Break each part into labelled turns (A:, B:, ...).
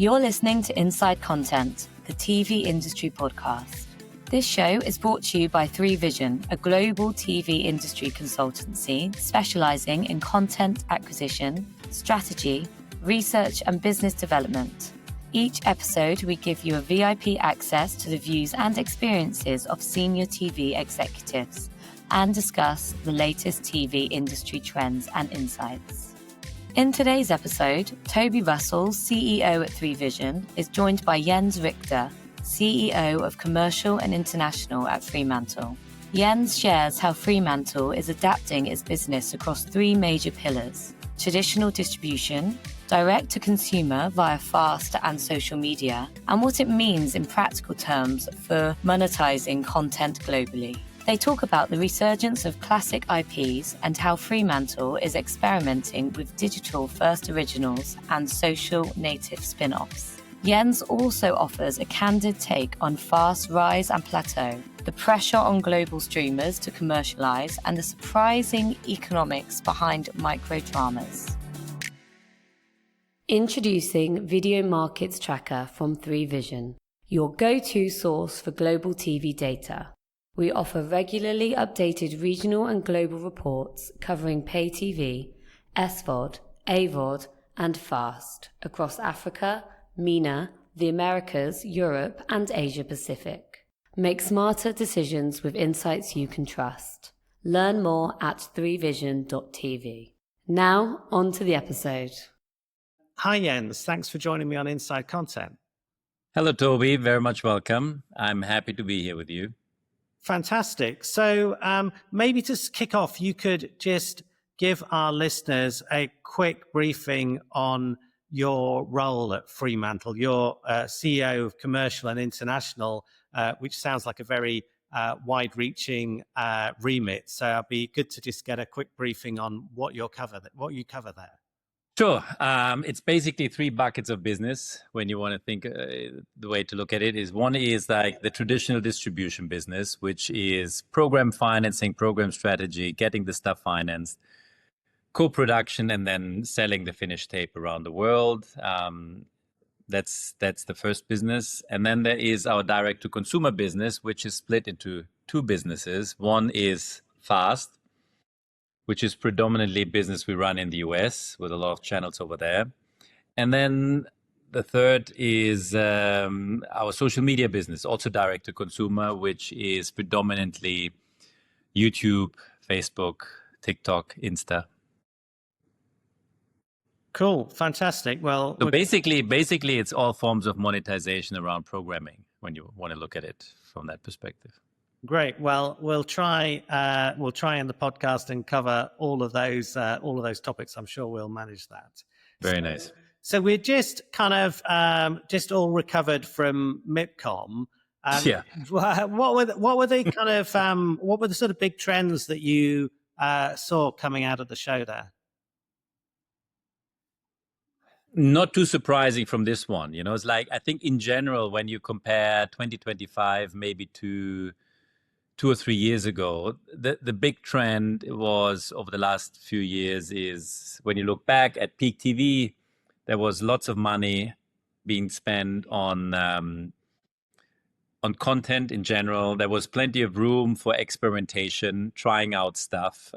A: You're listening to Inside Content, the TV industry podcast. This show is brought to you by 3Vision, a global TV industry consultancy specialising in content acquisition, strategy, research and business development. Each episode, we give you a VIP access to the views and experiences of senior TV executives and discuss the latest TV industry trends and insights. In today's episode, Toby Russell, CEO at 3Vision, is joined by Jens Richter, CEO of Commercial and International at Fremantle. Jens shares how Fremantle is adapting its business across three major pillars: traditional distribution, direct-to-consumer via fast and social media, and what it means in practical terms for monetising content globally. They talk about the resurgence of classic IPs and how Fremantle is experimenting with digital-first originals and social native spin-offs. Jens also offers a candid take on fast rise and plateau, the pressure on global streamers to commercialise, and the surprising economics behind micro-dramas. Introducing Video Markets Tracker from 3Vision, your go-to source for global TV data. We offer regularly updated regional and global reports covering pay TV, SVOD, AVOD, and FAST across Africa, MENA, the Americas, Europe, and Asia Pacific. Make smarter decisions with insights you can trust. Learn more at 3vision.tv. Now, on to the episode.
B: Hi, Jens. Thanks for joining me on Inside Content.
C: Hello, Toby. Very much welcome. I'm happy to be here with you.
B: Fantastic. So maybe to kick off, you could just give our listeners a quick briefing on your role at Fremantle. You're CEO of Commercial and International, which sounds like a very wide-reaching remit. So it'd be good to just get a quick briefing on what you cover there.
C: Sure. It's basically three buckets of business when you want to think. The way to look at it is, one is like the traditional distribution business, which is program financing, program strategy, getting the stuff financed, co-production, and then selling the finished tape around the world. That's the first business. And then there is our direct-to-consumer business, which is split into two businesses. One is FAST, which is predominantly business we run in the US with a lot of channels over there. And then the third is our social media business, also direct to consumer, which is predominantly YouTube, Facebook, TikTok, Insta.
B: Cool. Fantastic. Well,
C: so basically it's all forms of monetization around programming when you want to look at it from that perspective.
B: Great. Well, we'll try in the podcast and cover all of those topics. I'm sure we'll manage that.
C: Very nice.
B: So we're just kind of just all recovered from MIPCOM.
C: Yeah.
B: What were the kind of what were the sort of big trends that you saw coming out of the show there?
C: Not too surprising from this one. You know, it's like, I think in general, when you compare 2025 maybe to 2 or 3 years ago, the big trend was over the last few years is when you look back at peak TV, there was lots of money being spent on content in general. There was plenty of room for experimentation, trying out stuff.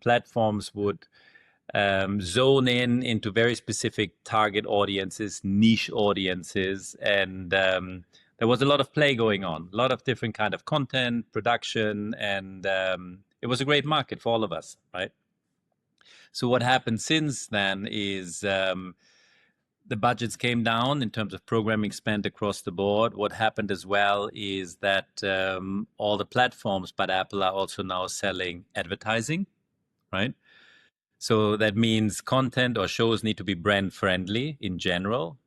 C: Platforms would zone into very specific target audiences, niche audiences, and there was a lot of play going on, a lot of different kind of content, production, and it was a great market for all of us, right? So what happened since then is the budgets came down in terms of programming spent across the board. What happened as well is that all the platforms but Apple are also now selling advertising, right? So that means content or shows need to be brand friendly in general.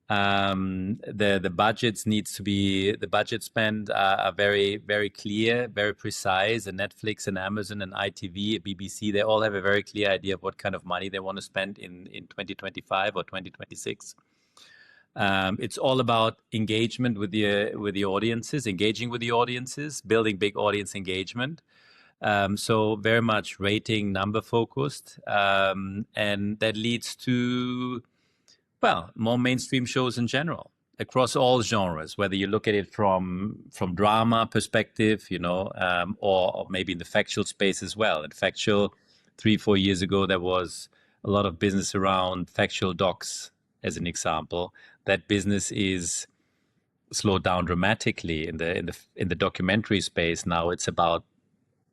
C: The budgets needs to be, the budget spend are very, very clear, very precise. And Netflix and Amazon and ITV, BBC, they all have a very clear idea of what kind of money they want to spend in 2025 or 2026. It's all about engagement with the audiences, engaging with the audiences, building big audience engagement. So very much rating number focused, and that leads to Well, more mainstream shows in general, across all genres, whether you look at it from drama perspective, or maybe in the factual space as well. In factual, 3-4 years ago, there was a lot of business around factual docs, as an example. That business is slowed down dramatically in the documentary space. Now it's about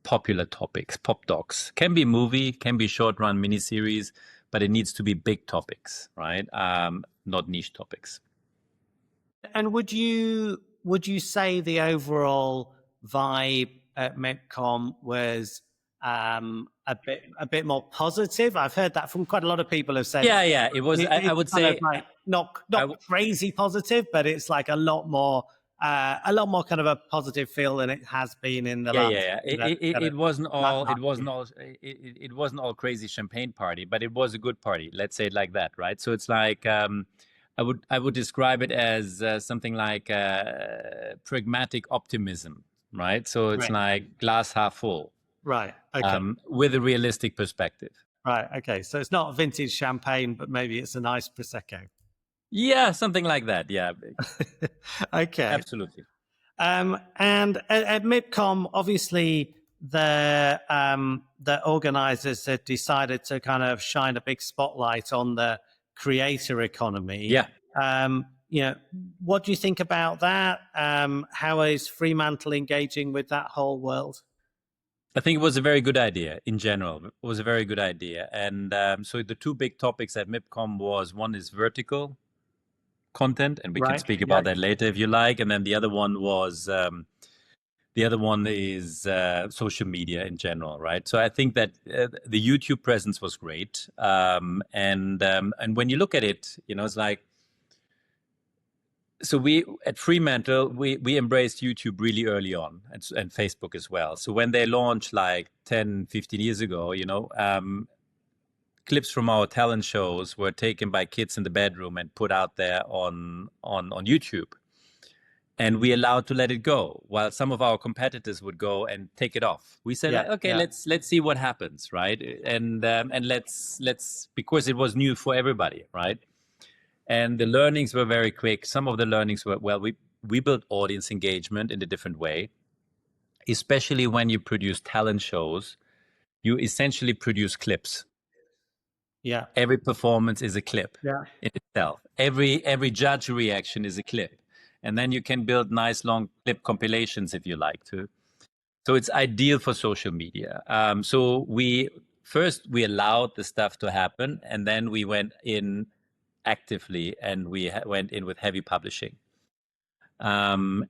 C: popular topics, pop docs. Can be movie, can be short run miniseries, but it needs to be big topics, right? Not niche topics.
B: And would you say the overall vibe at MIPCOM was a bit more positive? I've heard that from quite a lot of people have said.
C: Yeah. It was. I would
B: kind
C: say
B: of like not crazy positive, but it's like a lot more kind of a positive feel than it has been in the last.
C: Yeah. It wasn't all. It wasn't all crazy champagne party, but it was a good party. Let's say it like that, right? So it's like I would describe it as something like pragmatic optimism, right? So it's like glass half full,
B: right? Okay.
C: With a realistic perspective.
B: Right. Okay. So it's not vintage champagne, but maybe it's a nice prosecco.
C: Yeah, something like that. Yeah.
B: Okay.
C: Absolutely.
B: And at MIPCOM, obviously, the organisers had decided to kind of shine a big spotlight on the creator economy.
C: Yeah.
B: What do you think about that? How is Fremantle engaging with that whole world?
C: I think it was a very good idea in general. It was a very good idea. And so the two big topics at MIPCOM was, one is vertical content, and we can speak about that later if you like. And then the other one is social media in general, right? So I think that the YouTube presence was great. And when you look at it, it's like, so we at Fremantle, we embraced YouTube really early on, and Facebook as well. So when they launched like 10, 15 years ago, clips from our talent shows were taken by kids in the bedroom and put out there on YouTube. And we allowed to let it go, while some of our competitors would go and take it off. We said, let's see what happens, right? And let's because it was new for everybody, right? And the learnings were very quick. Some of the learnings were, we built audience engagement in a different way, especially when you produce talent shows. You essentially produce clips.
B: Yeah.
C: Every performance is a clip in itself. Every judge reaction is a clip. And then you can build nice long clip compilations if you like to. So it's ideal for social media. So we allowed the stuff to happen, and then we went in actively, and we went in with heavy publishing. So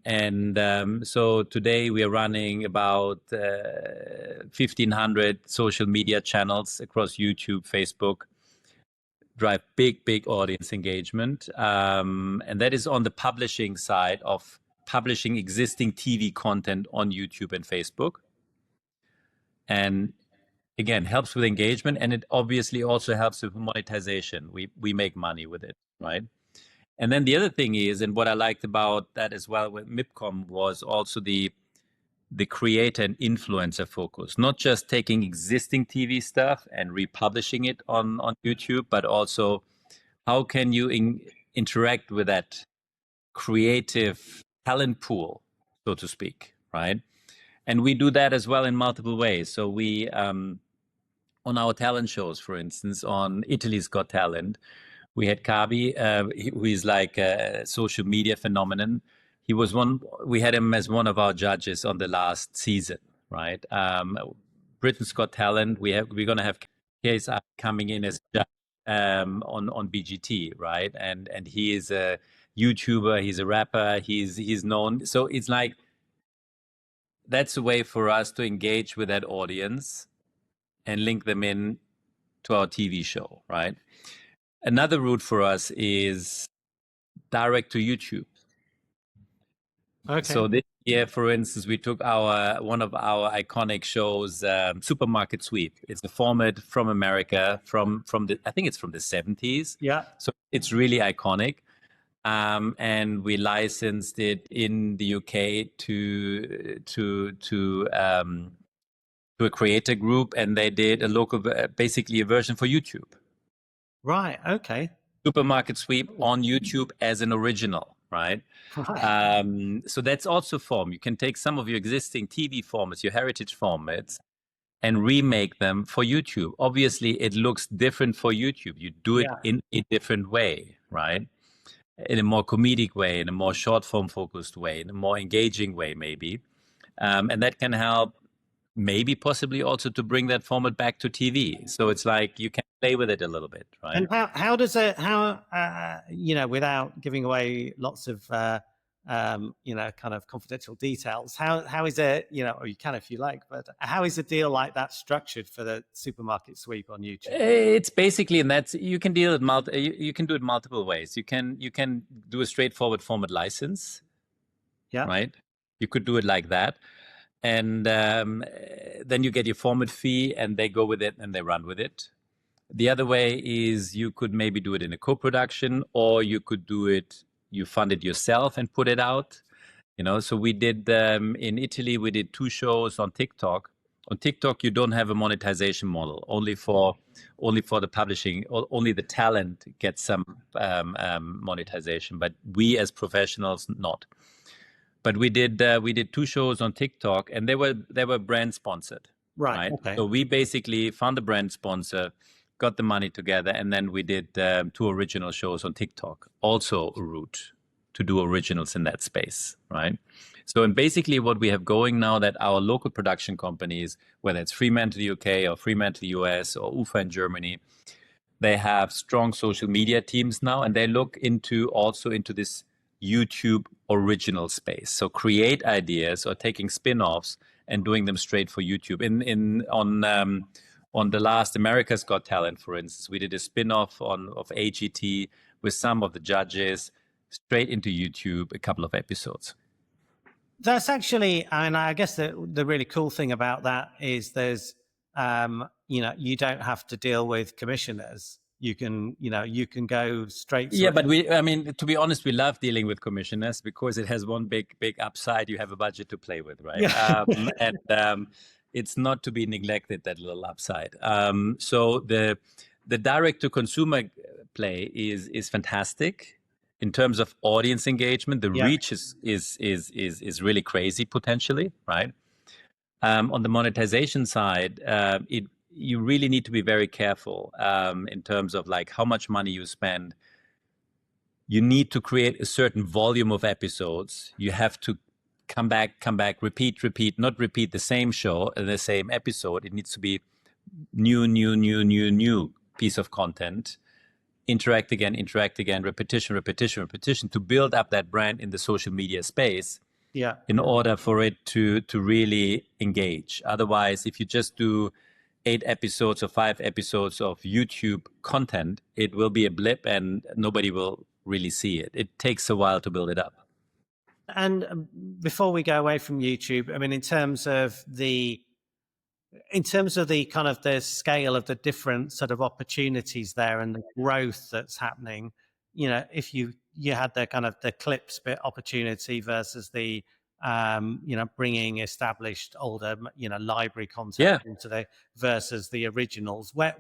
C: today we are running about 1,500 social media channels across YouTube, Facebook, drive big audience engagement. And that is on the publishing side of publishing existing TV content on YouTube and Facebook. And again, helps with engagement, and it obviously also helps with monetization. We make money with it, right? And then the other thing is, and what I liked about that as well with MIPCOM, was also the creator and influencer focus, not just taking existing TV stuff and republishing it on YouTube, but also how can you interact with that creative talent pool, so to speak, right? And we do that as well in multiple ways. So we, on our talent shows, for instance, on Italy's Got Talent, we had Kabi, who is like a social media phenomenon. We had him as one of our judges on the last season, right? Britain's Got Talent, we're going to have KSI coming in as judge on BGT, right? And he is a YouTuber, he's a rapper, he's known. So it's like, that's a way for us to engage with that audience and link them in to our TV show, right? Another route for us is direct to YouTube.
B: Okay.
C: So this year, for instance, we took one of our iconic shows, Supermarket Sweep. It's a format from America, I think it's from the 70s.
B: Yeah.
C: So it's really iconic. And we licensed it in the UK to a creator group, and they did basically a version for YouTube.
B: Right. Okay.
C: Supermarket Sweep on YouTube as an original, right? So that's also form. You can take some of your existing TV formats, your heritage formats, and remake them for YouTube. Obviously, it looks different for YouTube. You do it in a different way, right? In a more comedic way, in a more short form focused way, in a more engaging way, maybe. And that can help maybe possibly also to bring that format back to TV. So it's like you can play with it a little bit, right?
B: And how does it, without giving away lots of, kind of confidential details, how is it, or you can if you like, but how is a deal like that structured for the Supermarket Sweep on YouTube?
C: It's basically, and that's, you can deal with you can do it multiple ways. You can do a straightforward format license, right? You could do it like that. And then you get your format fee and they go with it and they run with it. The other way is you could maybe do it in a co-production, or you could do it, you fund it yourself and put it out. So we did, in Italy, we did 2 shows on TikTok. On TikTok, you don't have a monetization model, only for the publishing, or only the talent gets some monetization, but we as professionals, not. But we did 2 shows on TikTok, and they were brand sponsored. Right. Okay. So we basically found a brand sponsor, got the money together, and then we did 2 original shows on TikTok. Also a route to do originals in that space, right? So, and basically what we have going now, that our local production companies, whether it's Fremantle UK or Fremantle US or UFA in Germany, they have strong social media teams now, and they look into this YouTube original space. So create ideas or taking spin-offs and doing them straight for YouTube. On the last America's Got Talent, for instance, we did a spin-off of AGT with some of the judges straight into YouTube, a couple of episodes.
B: That's actually, I guess the really cool thing about that is there's, you don't have to deal with commissioners. You can go straight.
C: Yeah, but to be honest, we love dealing with commissioners because it has one big upside. You have a budget to play with, right? Yeah. And it's not to be neglected, that little upside. So the direct to consumer play is fantastic in terms of audience engagement. The reach is really crazy potentially, right? On the monetization side, you really need to be very careful in terms of like how much money you spend. You need to create a certain volume of episodes. You have to come back, repeat, not repeat the same show, the same episode. It needs to be new piece of content. Interact again, repetition to build up that brand in the social media space. Yeah. In order for it to really engage. Otherwise, if you just do 8 episodes or 5 episodes of YouTube content, it will be a blip and nobody will really see it. It takes a while to build it up.
B: And before we go away from YouTube, in terms of the kind of the scale of the different sort of opportunities there and the growth that's happening, if you had the kind of the clips bit opportunity versus the bringing established older library content into the versus the originals, where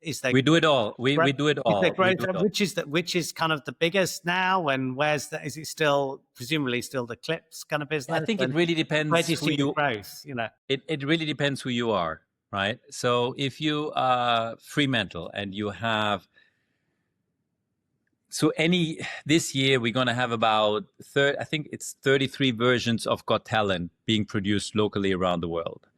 B: is there?
C: We do it all. We do it all.
B: Which is kind of the biggest now, and is it still presumably still the clips kind of business?
C: I think it really depends.
B: Where do you see the growth?
C: It really depends who you are, right? So if you are Fremantle and you have, this year we're going to have about 33 versions of Got Talent being produced locally around the world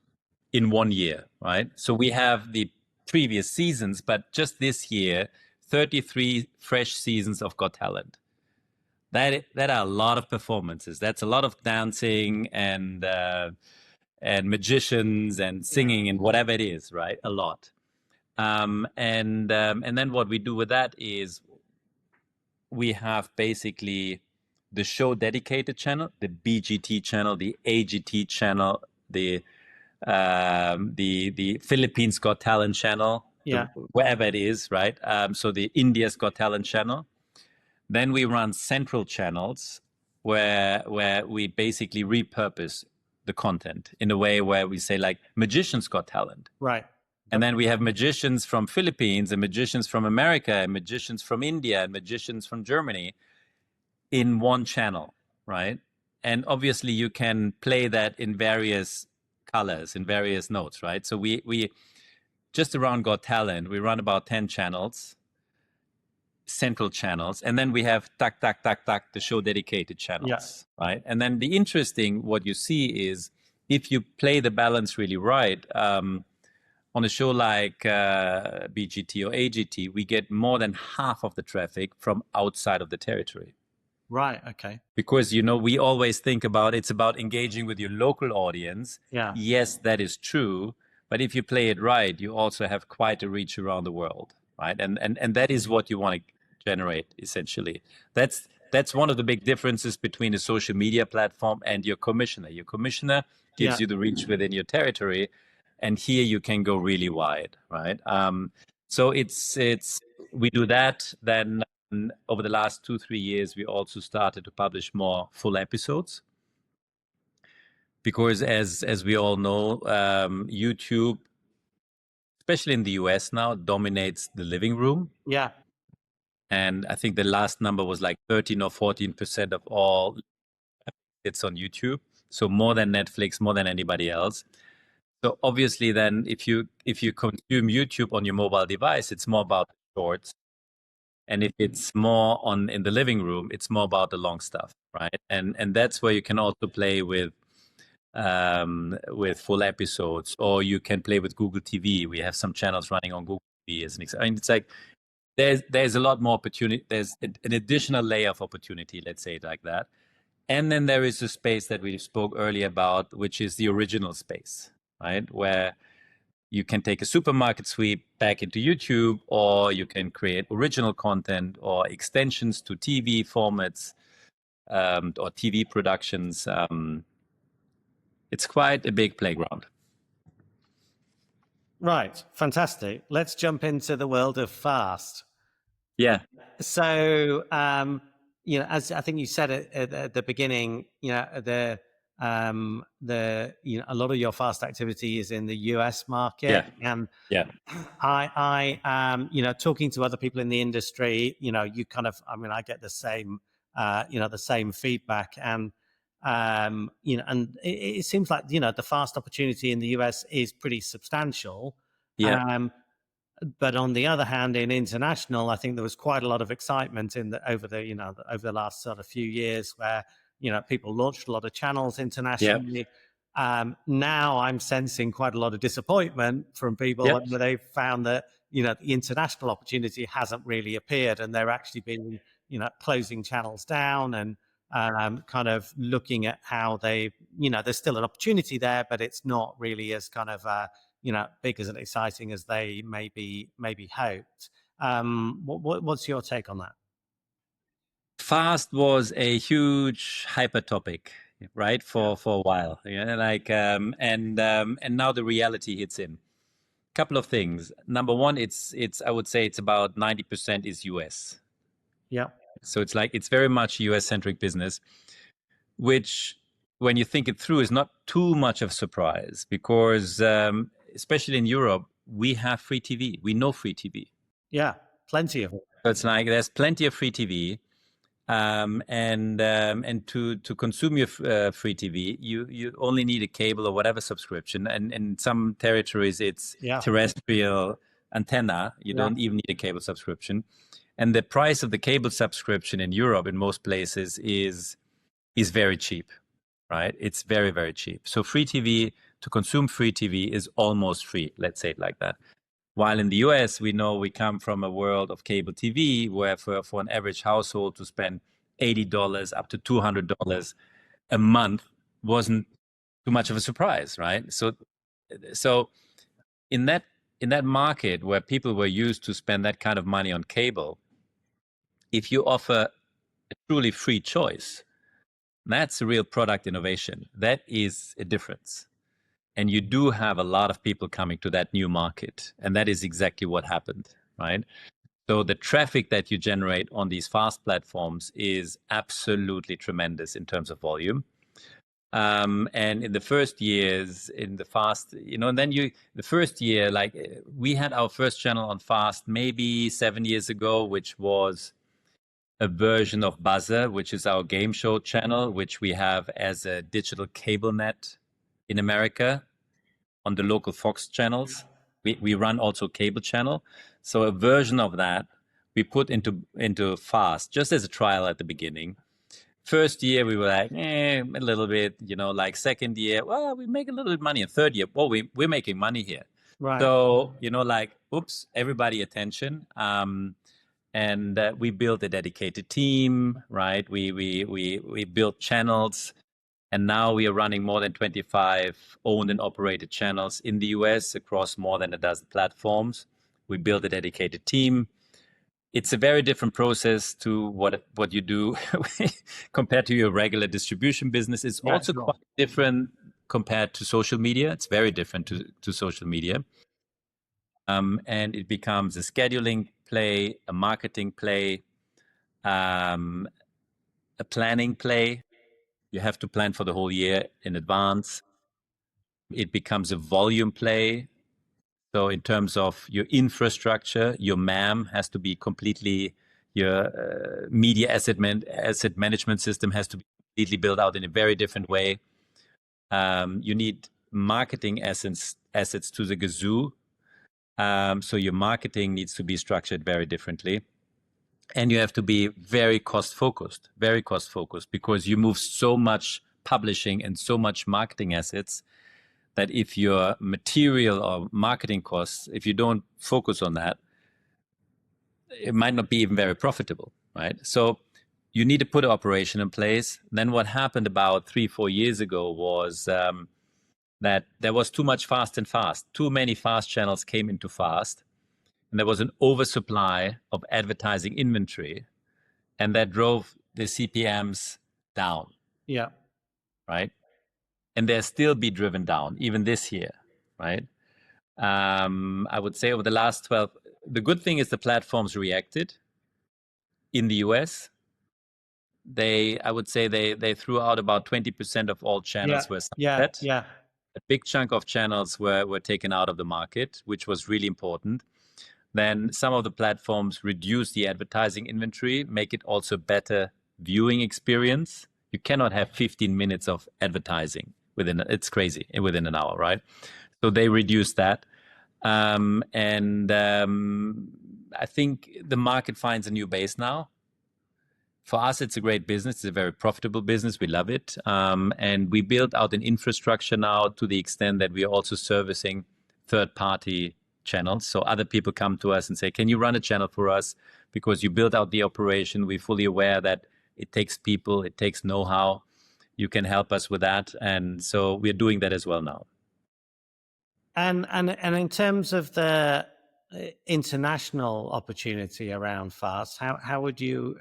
C: in 1 year, right? So we have the previous seasons, but just this year, 33 fresh seasons of Got Talent. That are a lot of performances. That's a lot of dancing and magicians and singing and whatever it is, right? A lot. And then what we do with that is we have basically the show dedicated channel, the BGT channel, the AGT channel, the Philippines Got Talent channel, wherever it is, right? So the India's Got Talent channel. Then we run central channels where we basically repurpose the content in a way where we say like Magician's Got Talent.
B: Right.
C: And then we have magicians from Philippines and magicians from America and magicians from India and magicians from Germany in one channel, right? And obviously you can play that in various colors, in various notes, right? So we just around Got Talent, we run about 10 channels, central channels, and then we have the show dedicated channels, right? And then the interesting, what you see is if you play the balance really right, on a show like BGT or AGT, we get more than half of the traffic from outside of the territory.
B: Right. Okay.
C: Because, you know, we always think about it's about engaging with your local audience.
B: Yeah.
C: Yes, that is true. But if you play it right, you also have quite a reach around the world, right? And that is what you want to generate, essentially. That's one of the big differences between a social media platform and your commissioner. Your commissioner gives you the reach within your territory, and here you can go really wide, right? So it's we do that. Then over the last 2-3 years, we also started to publish more full episodes, because as we all know, YouTube, especially in the US now, dominates the living room.
B: Yeah.
C: And I think the last number was like 13 or 14% of all it's on YouTube. So more than Netflix, more than anybody else. So obviously then if you consume YouTube on your mobile device, it's more about shorts. And if it's more in the living room, it's more about the long stuff, right? And that's where you can also play with full episodes, or you can play with Google TV. We have some channels running on Google TV as an example. I mean, it's like there's a lot more opportunity. There's an additional layer of opportunity, let's say it like that. And then there is a space that we spoke earlier about, which is the original space, right? Where you can take a supermarket sweep back into YouTube, or you can create original content or extensions to TV formats or TV productions. It's quite a big playground.
B: Right. Fantastic. Let's jump into the world of fast.
C: Yeah.
B: So, you know, as I think you said at the beginning, you know, you know, a lot of your fast activity is in the US market, and I you know, talking to other people in the industry, you know, you kind of, I mean, I get the same, you know, the same feedback, and you know, and it seems like, you know, the fast opportunity in the US is pretty substantial. But on the other hand, in international, I think there was quite a lot of excitement over the last sort of few years, where, you know, people launched a lot of channels internationally. Now I'm sensing quite a lot of disappointment from people where they've found that, you know, the international opportunity hasn't really appeared, and they're actually been, you know, closing channels down and kind of looking at how they, you know, there's still an opportunity there, but it's not really as kind of you know, big as and exciting as they maybe hoped. What's your take on that?
C: Fast was a huge hyper topic, right, for a while. Yeah, like and now the reality hits in. Couple of things. Number one, it's I would say it's about 90% is US.
B: Yeah.
C: So it's like it's very much US centric business, which when you think it through is not too much of a surprise, because especially in Europe, we have free TV. We know free TV.
B: Yeah, plenty of it.
C: So it's like there's plenty of free TV. And to consume your free TV, you only need a cable or whatever subscription. And in some territories, it's terrestrial antenna. You don't even need a cable subscription. And the price of the cable subscription in Europe, in most places, is very cheap, right? It's very, very cheap. So free TV, to consume free TV is almost free. Let's say it like that. While in the US, we know we come from a world of cable TV where for an average household to spend $80 up to $200 a month wasn't too much of a surprise, right? So in that market where people were used to spend that kind of money on cable, if you offer a truly free choice, that's a real product innovation. That is a difference. And you do have a lot of people coming to that new market. And that is exactly what happened, right? So the traffic that you generate on these fast platforms is absolutely tremendous in terms of volume. And in the first years in the fast, and then the first year, like we had our first channel on fast maybe 7 years ago, which was a version of Buzzer, which is our game show channel, which we have as a digital cable net in America on the local Fox channels. We run also cable channel. So a version of that we put into fast just as a trial at the beginning. First year we were like, a little bit, like second year, well, we make a little bit of money. And third year, well, we're making money here.
B: Right.
C: So, like, oops, everybody attention. And we built a dedicated team, right? We built channels, and now we are running more than 25 owned and operated channels in the US across more than a dozen platforms. We built a dedicated team. It's a very different process to what you do compared to your regular distribution business. It's also quite different compared to social media. It's very different to social media. And it becomes a scheduling play, a marketing play, a planning play. You have to plan for the whole year in advance. It becomes a volume play. So in terms of your infrastructure, your MAM has to be completely, your media asset management system has to be completely built out in a very different way. You need marketing assets to the gazoo. So your marketing needs to be structured very differently. And you have to be very cost focused, because you move so much publishing and so much marketing assets that if your material or marketing costs, if you don't focus on that, it might not be even very profitable, right? So you need to put an operation in place. Then what happened about 3-4 years ago was that there was too much fast and fast. Too many fast channels came into fast, and there was an oversupply of advertising inventory, and that drove the CPMs down.
B: Yeah.
C: Right. And they'll still be driven down even this year, right? I would say over the last 12, the good thing is the platforms reacted in the US. I would say they threw out about 20% of all channels were sunset.
B: Yeah.
C: A big chunk of channels were taken out of the market, which was really important. Then some of the platforms reduce the advertising inventory, make it also better viewing experience. You cannot have 15 minutes of advertising it's crazy, within an hour, right? So they reduced that. And I think the market finds a new base now. For us, it's a great business. It's a very profitable business. We love it. And we built out an infrastructure now to the extent that we are also servicing third-party channels. So other people come to us and say, can you run a channel for us? Because you built out the operation. We're fully aware that it takes people, it takes know-how. You can help us with that. And so we're doing that as well now.
B: And in terms of the international opportunity around fast, how would you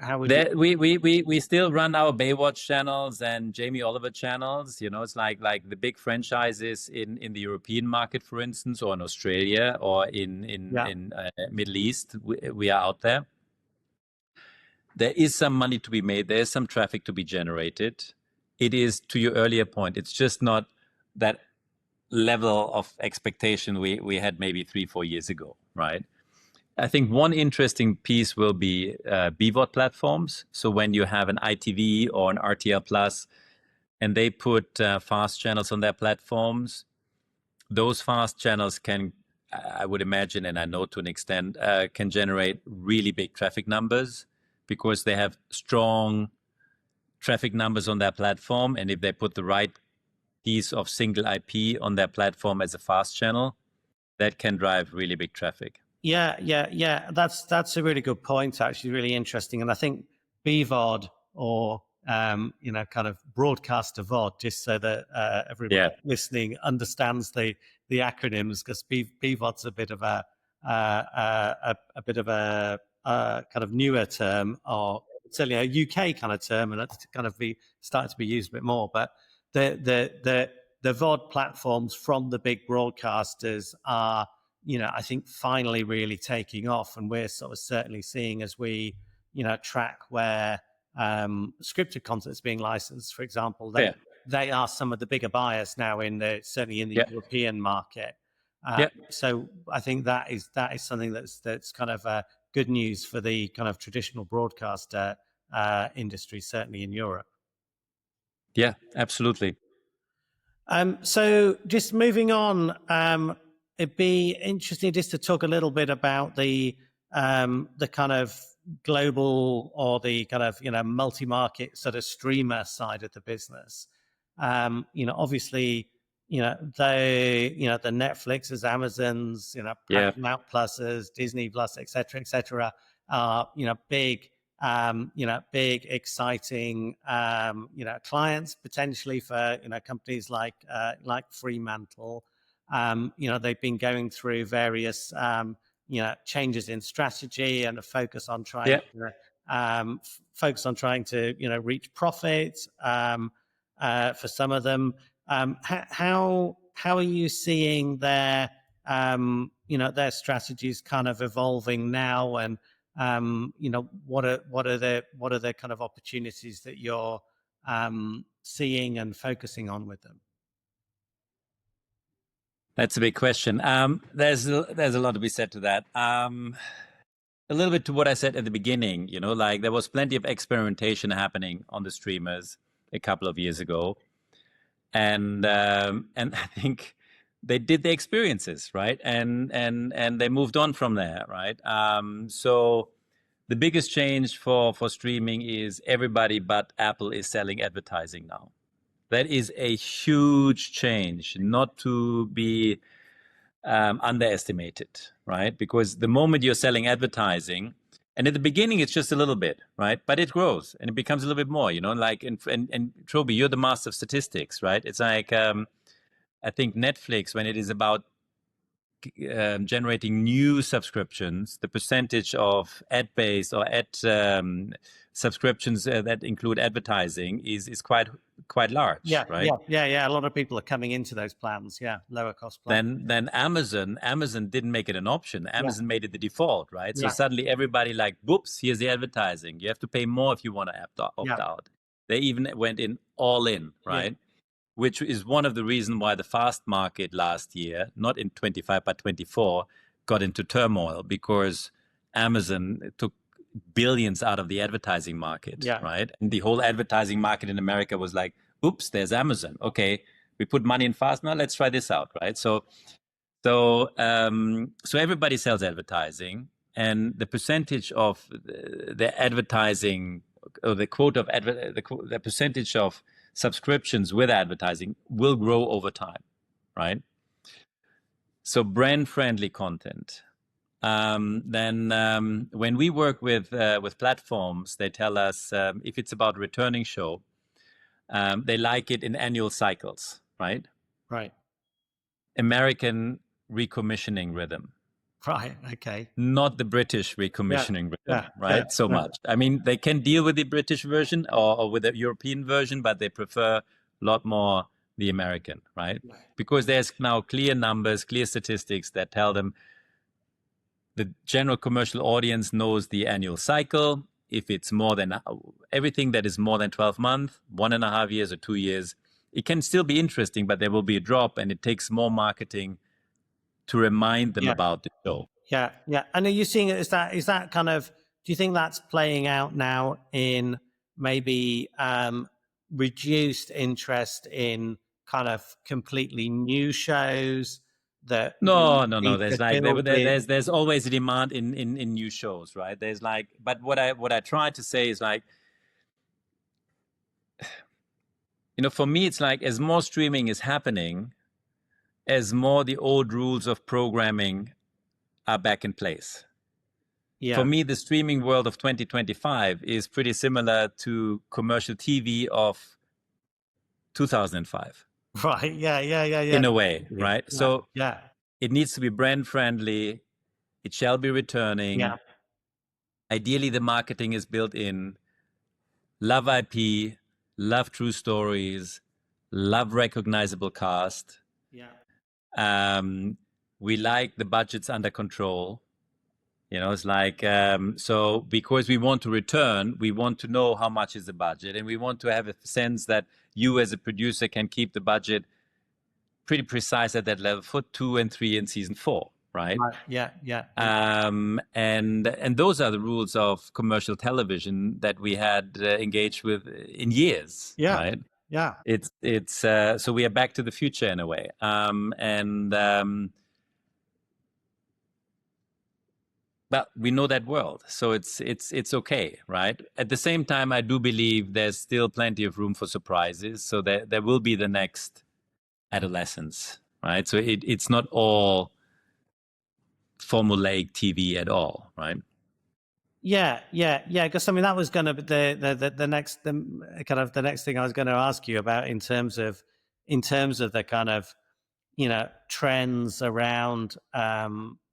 C: we still run our Baywatch channels and Jamie Oliver channels. It's like the big franchises in the European market, for instance, or in Australia or in Middle East. We are out there. There is some money to be made. There's some traffic to be generated. It is, to your earlier point, it's just not that level of expectation we had maybe 3-4 years ago, right? I think one interesting piece will be BVOD platforms. So when you have an ITV or an RTL Plus, and they put fast channels on their platforms, those fast channels can, I would imagine, and I know to an extent, can generate really big traffic numbers because they have strong traffic numbers on their platform. And if they put the right piece of single IP on their platform as a fast channel, that can drive really big traffic.
B: Yeah. That's a really good point, actually, really interesting. And I think BVOD or kind of broadcaster VOD, just so that everybody listening understands the acronyms, because BVOD's a bit of a kind of newer term, or certainly a UK kind of term, and it's kind of starting to be used a bit more. But the VOD platforms from the big broadcasters are, I think finally really taking off, and we're sort of certainly seeing as we, track where scripted content is being licensed, for example, they are some of the bigger buyers now certainly in the European market. So I think that is something that's kind of good news for the kind of traditional broadcast industry, certainly in Europe.
C: Yeah, absolutely.
B: So just moving on, it'd be interesting just to talk a little bit about the kind of global or the kind of multi-market sort of streamer side of the business. Obviously, the Netflixes, Amazons, Paramount Pluses, Disney Plus, et cetera, are big. Big, exciting, clients potentially for companies like Fremantle. They've been going through various changes in strategy and a focus on trying to reach profits for some of them. How are you seeing their strategies kind of evolving now, and what are the kind of opportunities that you're seeing and focusing on with them?
C: That's a big question. There's a lot to be said to that. A little bit to what I said at the beginning, like there was plenty of experimentation happening on the streamers a couple of years ago, and I think they did the experiences, right, and they moved on from there, right. So the biggest change for streaming is everybody but Apple is selling advertising now. That is a huge change, not to be underestimated, right? Because the moment you're selling advertising, and at the beginning it's just a little bit, right? But it grows and it becomes a little bit more, like, and Toby, you're the master of statistics, right? It's like, I think Netflix, when it is about generating new subscriptions, the percentage of ad-based or ad subscriptions that include advertising is quite large, right?
B: Yeah. A lot of people are coming into those plans. Lower cost plans.
C: Then Amazon didn't make it an option. Amazon made it the default, right? So suddenly everybody like, whoops, here's the advertising. You have to pay more if you want to opt out. They even went in all in, right? Which is one of the reasons why the fast market last year, not in 25 but 24, got into turmoil, because Amazon took billions out of the advertising market, right? And the whole advertising market in America was like, oops, there's Amazon. Okay, we put money in fast, now let's try this out, right? So everybody sells advertising, and the percentage of the advertising, or the quota of the percentage of subscriptions with advertising will grow over time, right? So brand-friendly content. Then when we work with platforms, they tell us if it's about a returning show, they like it in annual cycles, right?
B: Right.
C: American recommissioning rhythm.
B: Right. Okay.
C: Not the British recommissioning rhythm, right? So much. I mean, they can deal with the British version or with the European version, but they prefer a lot more the American, right? Because there's now clear numbers, clear statistics that tell them the general commercial audience knows the annual cycle. If it's more than everything that is more than 12 months, 1.5 years or 2 years, it can still be interesting, but there will be a drop, and it takes more marketing to remind them about the show.
B: Yeah. And are you seeing it? Is that kind of? Do you think that's playing out now in maybe reduced interest in kind of completely new shows?
C: No. There's always a demand in new shows, right? There's like, but what I try to say is like, for me, it's like as more streaming is happening, as more the old rules of programming are back in place. For me, the streaming world of 2025 is pretty similar to commercial TV of 2005.
B: Right. Yeah.
C: In a way, right? So it needs to be brand friendly. It shall be returning. Ideally, the marketing is built in. Love IP, love true stories, love recognizable cast. We like the budgets under control. It's like, so because we want to return, we want to know how much is the budget, and we want to have a sense that you as a producer can keep the budget pretty precise at that level for 2 and 3 and season 4, right?
B: Right. Yeah.
C: And those are the rules of commercial television that we had engaged with in years,
B: Yeah.
C: right?
B: Yeah.
C: It's so we are back to the future in a way, well, we know that world, so it's okay, right? At the same time, I do believe there's still plenty of room for surprises, so there will be the next adolescence, right? So it's not all formulaic TV at all, right?
B: Yeah. Because I mean, that was going to be the next thing I was going to ask you about in terms of the kind of trends around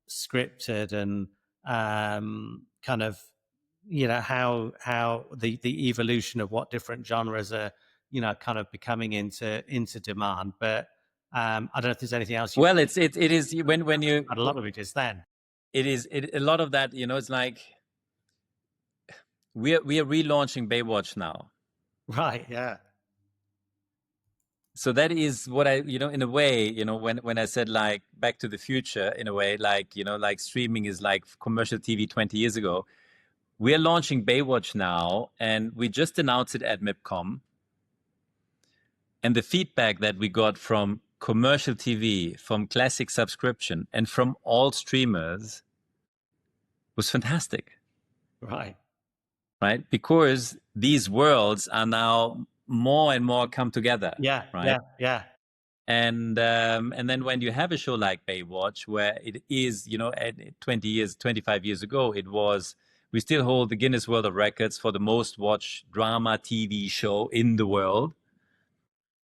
B: scripted and kind of how the evolution of what different genres are kind of becoming into demand. But I don't know if there's anything else.
C: Well, it is when you
B: a lot of it is then.
C: A lot of that, it's like we are relaunching Baywatch now.
B: Right. Yeah.
C: So that is what I, in a way, when I said like Back to the Future, in a way, like, like streaming is like commercial TV 20 years ago. We are launching Baywatch now, and we just announced it at MIPCOM. And the feedback that we got from commercial TV, from classic subscription, and from all streamers was fantastic.
B: Right.
C: Right? Because these worlds are now more and more come together.
B: Yeah.
C: Right.
B: Yeah.
C: And then when you have a show like Baywatch, where it is, at 25 years ago, we still hold the Guinness World of Records for the most watched drama TV show in the world.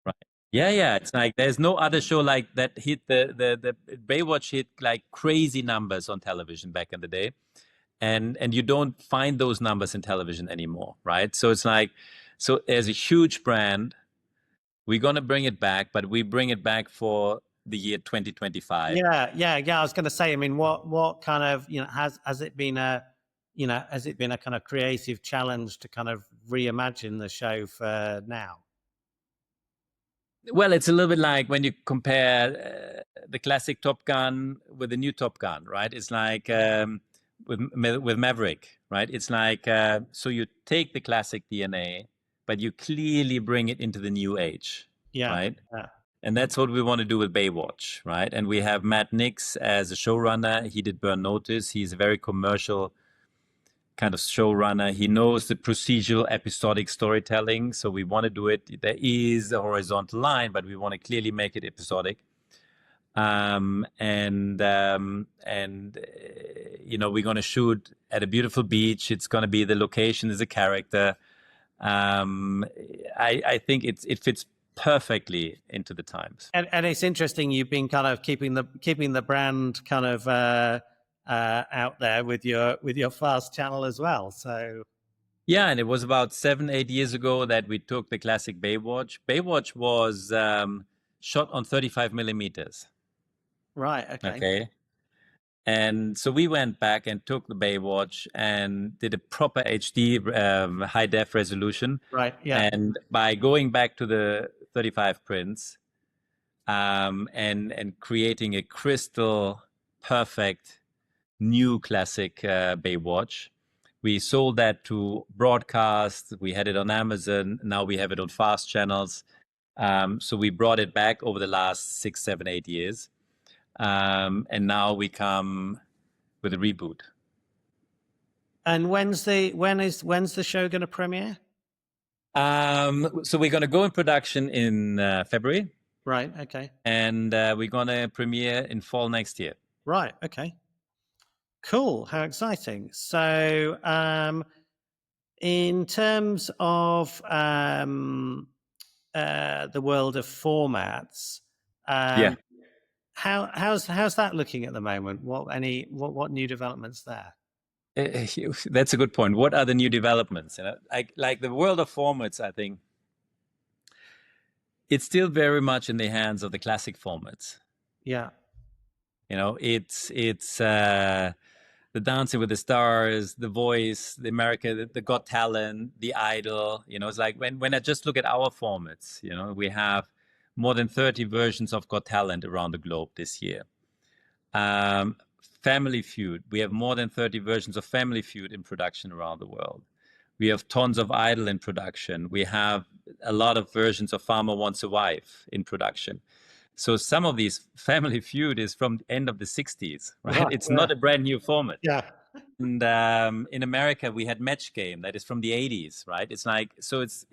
C: Right. Yeah. It's like there's no other show like that hit the Baywatch hit like crazy numbers on television back in the day. And you don't find those numbers in television anymore, right? So it's like, so as a huge brand, we're going to bring it back, but we bring it back for the year 2025.
B: Yeah. I was going to say, I mean, what kind of, has it been a kind of creative challenge to kind of reimagine the show for now?
C: Well, it's a little bit like when you compare the classic Top Gun with the new Top Gun, right? It's like with Maverick, right? It's like, so you take the classic DNA, but you clearly bring it into the new age, right?
B: Yeah.
C: And that's what we want to do with Baywatch, right? And we have Matt Nix as a showrunner. He did Burn Notice. He's a very commercial kind of showrunner. He knows the procedural episodic storytelling. So we want to do it. There is a horizontal line, but we want to clearly make it episodic. We're going to shoot at a beautiful beach. It's going to be the location is a character. I think it fits perfectly into the times.
B: And it's interesting. You've been kind of keeping the brand kind of out there with your fast channel as well. So
C: yeah, and it was about 7-8 years ago that we took the classic Baywatch. Baywatch was shot on 35 millimeters.
B: Right.
C: Okay. And so we went back and took the Baywatch and did a proper HD high def resolution.
B: Right. Yeah.
C: And by going back to the 35 prints and creating a crystal perfect new classic Baywatch, we sold that to broadcast. We had it on Amazon. Now we have it on fast channels. So we brought it back over the last 6, 7, 8 years. And now we come with a reboot.
B: And when's the show going to premiere?
C: So we're going to go in production in February.
B: Right. Okay.
C: And we're going to premiere in fall next year.
B: Right. Okay. Cool. How exciting. So, in terms of the world of formats, how's that looking at the moment? What new developments there?
C: That's a good point. What are the new developments? Like the world of formats, I think it's still very much in the hands of the classic formats.
B: Yeah.
C: It's the the Dancing with the Stars, The Voice, the America, the Got Talent, The Idol. It's like when I just look at our formats, we have more than 30 versions of Got Talent around the globe this year. Family Feud, we have more than 30 versions of Family Feud in production around the world. We have tons of Idol in production. We have a lot of versions of Farmer Wants a Wife in production. So some of these Family Feud is from the end of the 60s, right? It's not a brand new format.
B: Yeah.
C: And in America, we had Match Game that is from the 80s, right? It's like, so it's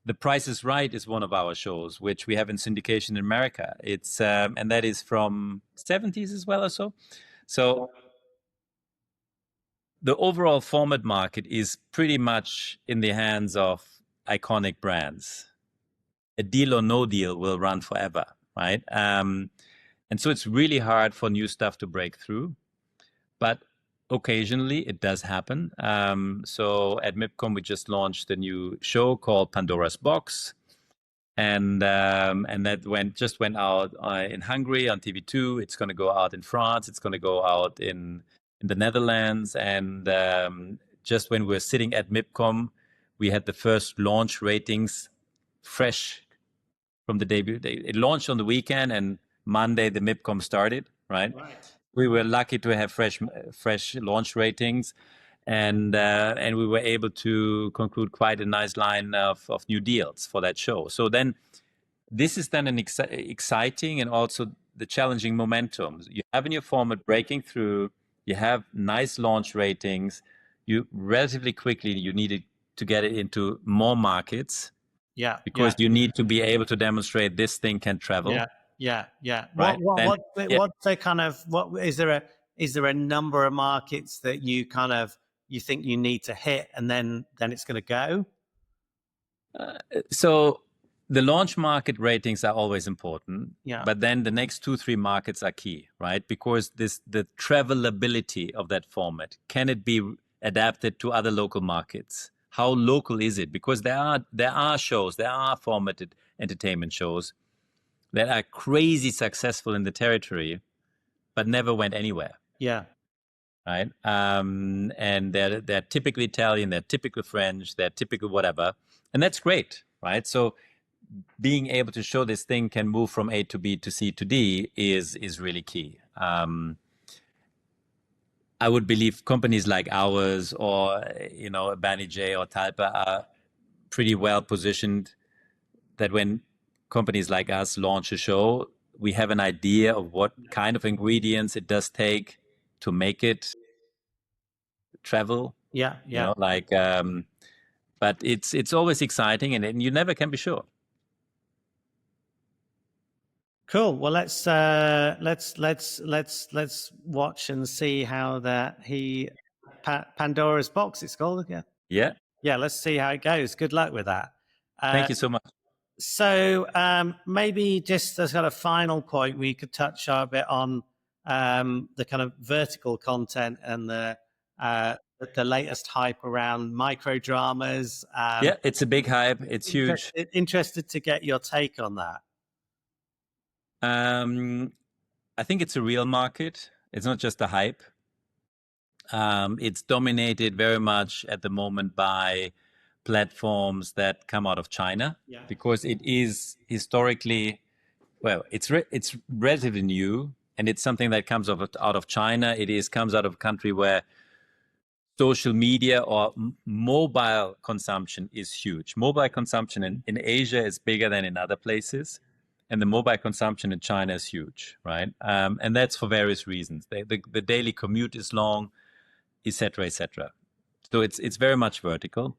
C: The Price is Right is one of our shows, which we have in syndication in America. It's and that is from 70s as well or so. So the overall format market is pretty much in the hands of iconic brands. A Deal or No Deal will run forever, right? And so it's really hard for new stuff to break through, but occasionally it does happen. So at MIPCOM, we just launched a new show called Pandora's Box. And that went out in Hungary on TV2. It's going to go out in France. It's going to go out in the Netherlands. And just when we're sitting at MIPCOM, we had the first launch ratings fresh from the debut. It launched on the weekend, and Monday the MIPCOM started, right? We were lucky to have fresh launch ratings. And we were able to conclude quite a nice line of new deals for that show. So then this is then an exciting and also the challenging momentum. You have in your format breaking through, you have nice launch ratings, you relatively quickly, you needed to get it into more markets.
B: Yeah.
C: Because you need to be able to demonstrate this thing can travel.
B: Yeah.
C: Right?
B: What's the kind of, is there a number of markets that you think you need to hit, and then it's going to go?
C: So the launch market ratings are always important, but then the next 2-3 markets are key, right? Because the travelability of that format, can it be adapted to other local markets? How local is it? Because there are shows, there are formatted entertainment shows that are crazy successful in the territory, but never went anywhere.
B: Yeah.
C: Right. And they're typically Italian, they're typical French, they're typical whatever. And that's great, right? So being able to show this thing can move from A to B to C to D is really key. I would believe companies like ours or, Banijay or Talpa are pretty well positioned that when companies like us launch a show, we have an idea of what kind of ingredients it does take to make it travel.
B: Yeah.
C: But it's always exciting, and you never can be sure.
B: Cool. Well, let's watch and see how Pandora's Box it's called. Yeah. Let's see how it goes. Good luck with that.
C: Thank you so much.
B: So maybe just as kind of final point, we could touch a bit on the kind of vertical content and the latest hype around micro dramas.
C: It's a big hype. It's huge.
B: Interested to get your take on that.
C: I think it's a real market. It's not just a hype. It's dominated very much at the moment by platforms that come out of China, because it is historically, it's relatively new, and it's something that comes out of China. Comes out of a country where social media or mobile consumption is huge. Mobile consumption in Asia is bigger than in other places, and the mobile consumption in China is huge, right? And that's for various reasons. The daily commute is long, etc., etc. So it's very much vertical.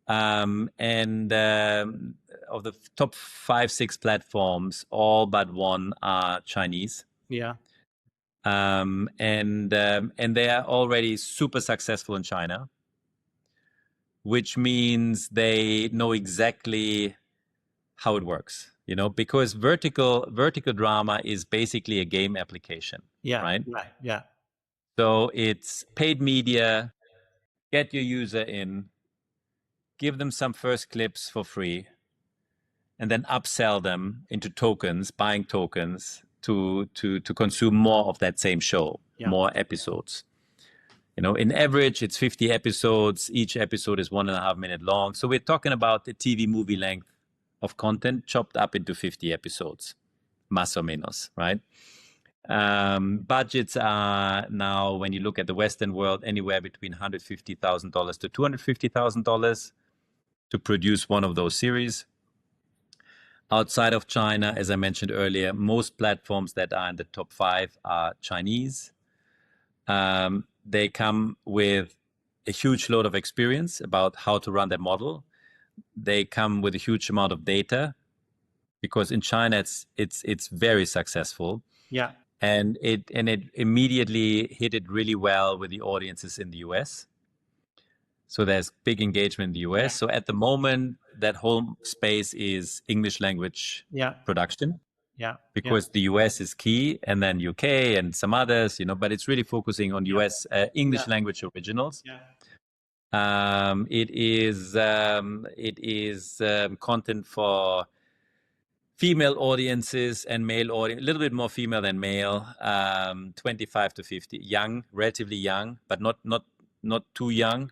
C: And of the top 5-6 platforms, all but one are Chinese. And they are already super successful in China, which means they know exactly how it works, because vertical drama is basically a game application. Right. So it's paid media, get your user in, give them some first clips for free, and then upsell them into tokens, buying tokens to consume more of that same show, more episodes. In average, it's 50 episodes. Each episode is 1.5 minute long. So we're talking about the TV movie length of content chopped up into 50 episodes, más o menos, right? Budgets are now, when you look at the Western world, anywhere between $150,000 to $250,000 to produce one of those series. Outside of China, as I mentioned earlier, most platforms that are in the top 5 are Chinese. They come with a huge load of experience about how to run their model. They come with a huge amount of data, because in China it's very successful.
B: Yeah.
C: And it immediately hit it really well with the audiences in the US. So there's big engagement in the US. So at the moment, that whole space is English language production.
B: Yeah.
C: Because the US is key, and then UK and some others, but it's really focusing on US English language originals. It is content for female audiences and male audience, a little bit more female than male, 25 to 50, young, relatively young, but not too young.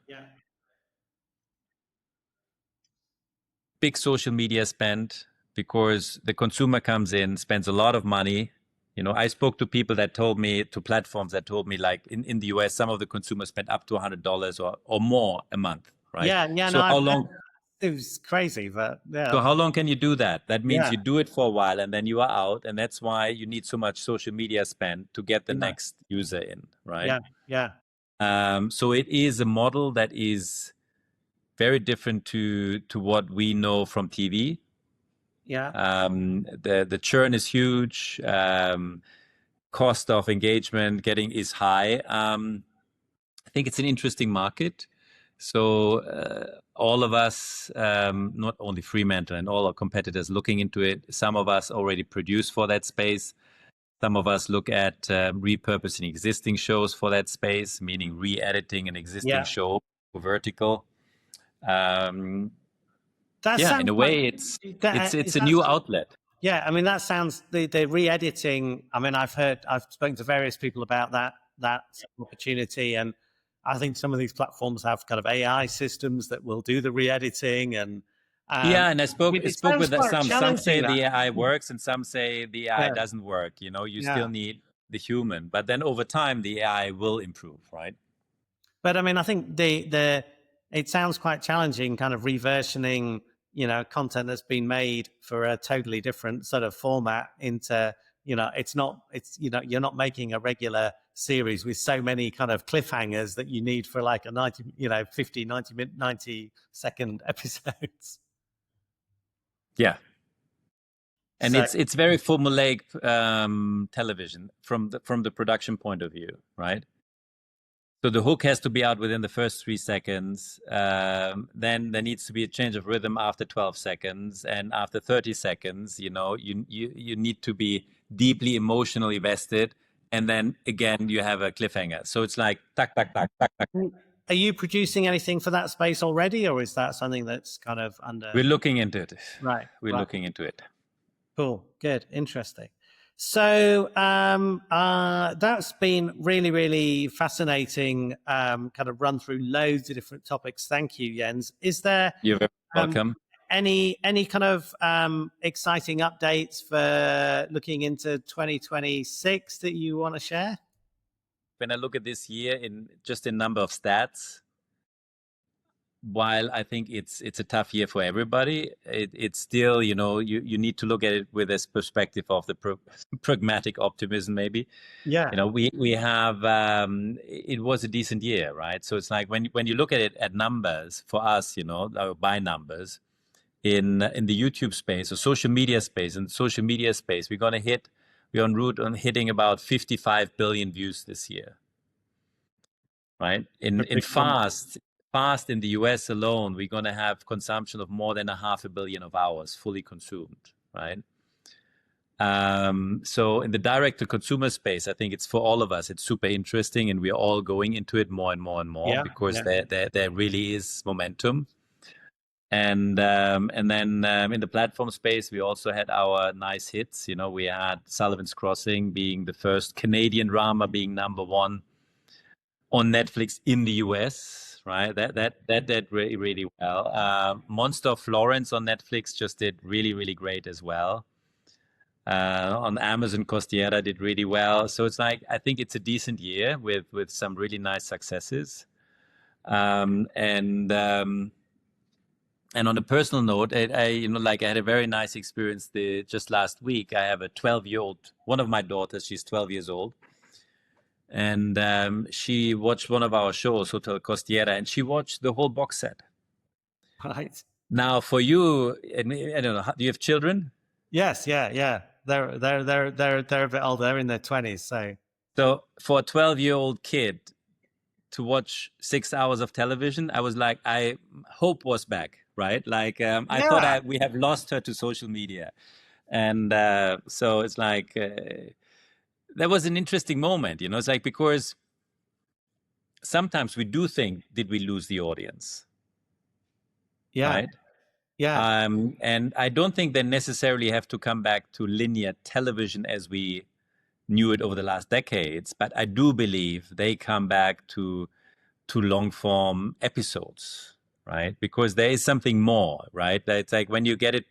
C: Big social media spend, because the consumer comes in, spends a lot of money. I spoke to people that told me, to platforms that told me, like in the US, some of the consumers spend up to $100 or more a month, right?
B: Yeah.
C: So how long?
B: It was crazy, but yeah.
C: So how long can you do that? That means you do it for a while and then you are out, and that's why you need so much social media spend to get the next user in, right?
B: Yeah.
C: So it is a model that is very different to what we know from TV.
B: Yeah.
C: The churn is huge. Cost of engagement is high. I think it's an interesting market. So all of us, not only Fremantle and all our competitors, looking into it. Some of us already produce for that space. Some of us look at repurposing existing shows for that space, meaning re-editing an existing show for vertical. In a way, it's a new outlet.
B: Yeah, I mean, that sounds, the re-editing, I mean, I've spoken to various people about that opportunity, and I think some of these platforms have kind of AI systems that will do the re-editing, and
C: and I spoke with some. Some say the AI works, and some say the AI doesn't work. You still need the human, but then over time the AI will improve, right?
B: But I mean, I think it sounds quite challenging, kind of reversioning, content that's been made for a totally different sort of format into, you're not making a regular series with so many kind of cliffhangers that you need for like a 90-second episodes.
C: Yeah. And it's very formulaic television from the production point of view, right? So the hook has to be out within the first 3 seconds. Then there needs to be a change of rhythm after 12 seconds, and after 30 seconds, you need to be deeply emotionally vested, and then again you have a cliffhanger. So it's like tack, tack, tack, tack, tack.
B: Are you producing anything for that space already, or is that something that's kind of under?
C: We're looking into it.
B: Right.
C: We're looking into it.
B: Cool. Good. Interesting. So that's been really, really fascinating, kind of run through loads of different topics. Thank you, Jens. Is there
C: You're very welcome.
B: Any kind of exciting updates for looking into 2026 that you want to share?
C: When I look at this year in number of stats, while I think it's a tough year for everybody, it's still, you need to look at it with this perspective of the pragmatic optimism, maybe.
B: Yeah.
C: We have, it was a decent year, right? So it's like when you look at it at numbers for us, by numbers in the YouTube space or social media space, we're en route on hitting about 55 billion views this year, right? In Fast in the US alone, we're going to have consumption of more than 500 million hours fully consumed, right? So in the direct-to-consumer space, I think it's for all of us, it's super interesting, and we're all going into it more and more and more because there really is momentum. And then in the platform space, we also had our nice hits. We had Sullivan's Crossing being the first Canadian drama being #1 on Netflix in the US, right? That did really, really well. Monster of Florence on Netflix just did really, really great as well. On Amazon, Costiera did really well. So it's like, I think it's a decent year with some really nice successes. And on a personal note, I had a very nice experience just last week. I have a 12-year-old, one of my daughters, she's 12 years old. And she watched one of our shows, Hotel Costiera, and she watched the whole box set.
B: Right.
C: Now, for you, and I don't know, do you have children?
B: Yes, yeah. They're a bit older. They're in their 20s.
C: So for a 12-year-old kid to watch 6 hours of television, I was like, hope was back, right? Like I thought we have lost her to social media. And so it's like, that was an interesting moment, it's like, because sometimes we do think, did we lose the audience?
B: Yeah.
C: Right?
B: Yeah.
C: And I don't think they necessarily have to come back to linear television as we knew it over the last decades, but I do believe they come back to long form episodes, right? Because there is something more, right? It's like when you get it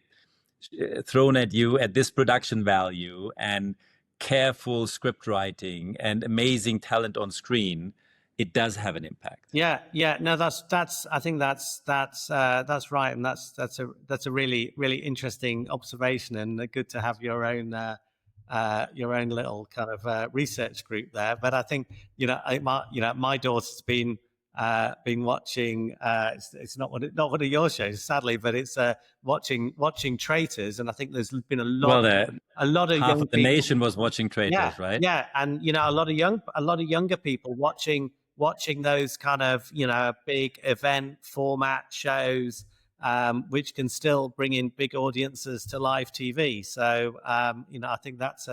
C: thrown at you at this production value and careful script writing and amazing talent on screen, it does have an impact.
B: Yeah. No, I think that's right, and that's a really, really interesting observation, and good to have your own little kind of research group there. But I think my daughter's been watching. It's not one of your shows, sadly, but it's watching Traitors, and I think there's been a lot of
C: half
B: young
C: of the
B: people.
C: nation was watching Traitors, right?
B: Yeah, and a lot of younger people watching those kind of big event format shows, which can still bring in big audiences to live TV. So I think that's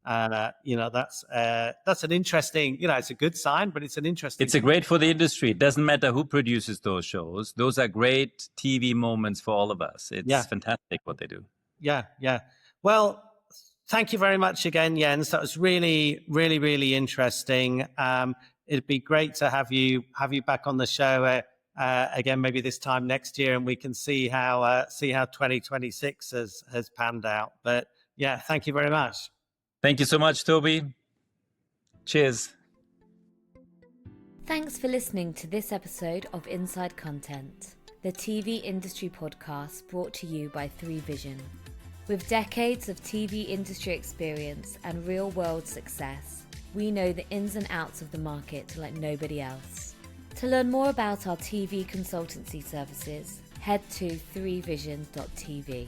B: that's an interesting, it's a good sign, but it's an interesting.
C: It's great for the industry. It doesn't matter who produces those shows. Those are great TV moments for all of us. It's fantastic what they do.
B: Yeah. Well, thank you very much again, Jens. That was really, really, really interesting. It'd be great to have you back on the show again, maybe this time next year, and we can see how 2026 has panned out. But yeah, thank you very much.
C: Thank you so much, Toby. Cheers.
A: Thanks for listening to this episode of Inside Content, the TV industry podcast brought to you by 3Vision. With decades of TV industry experience and real-world success, we know the ins and outs of the market like nobody else. To learn more about our TV consultancy services, head to 3vision.tv.